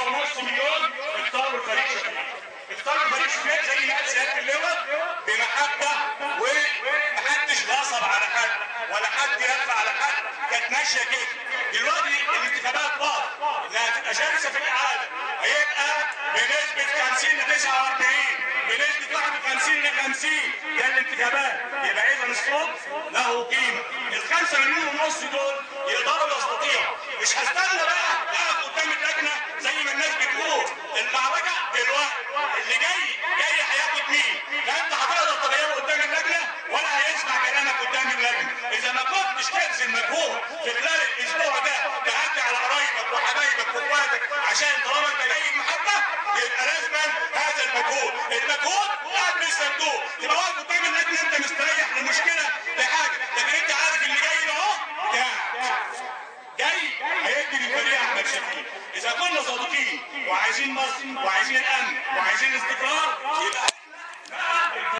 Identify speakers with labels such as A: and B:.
A: 5.5 مليون اختاروا الفريق شفيق. اختاروا الفريق شفيق زي ما قال سياده اللواء بمحبه، ومحدش غصب على حد ولا حد يرفع على حد، كانت ماشيه كده. دلوقتي الانتخابات باظت انها تبقى شرسه في الاعاده، هيبقى بنسبه 50 ل 49، بنسبه 51 ل 50 ده الانتخابات. يبقى اذا الصوت له قيمه. ال5 مليون ونص دول يقدروا يستطيعوا. مش هستنى بقى اقف قدام اللجنه زي ما الناس بتقول المعركه دلوقتي اللي جاي هياخد مين؟ لا انت هتقدر تغيره قدام اللجنه ولا هيسمع كلامك قدام اللجنه. اذا ما كنتش تبذل مجهود في خلال الاسبوع ده تعدي على قرايبك وحبايبك واخواتك عشان طالما انت جاي بمحبه، يبقى لازم هذا المجهود قبل الصندوق تبقى واقف قدام اللجنه انت مستريح للمشكله لحاجه، لكن انت عارف اللي جاي ده اهو جاي هيدي للفريق احمد شفيق. اذا كنا صادقين وعايزين مصر وعايزين الامن وعايزين الاستقرار، يبقى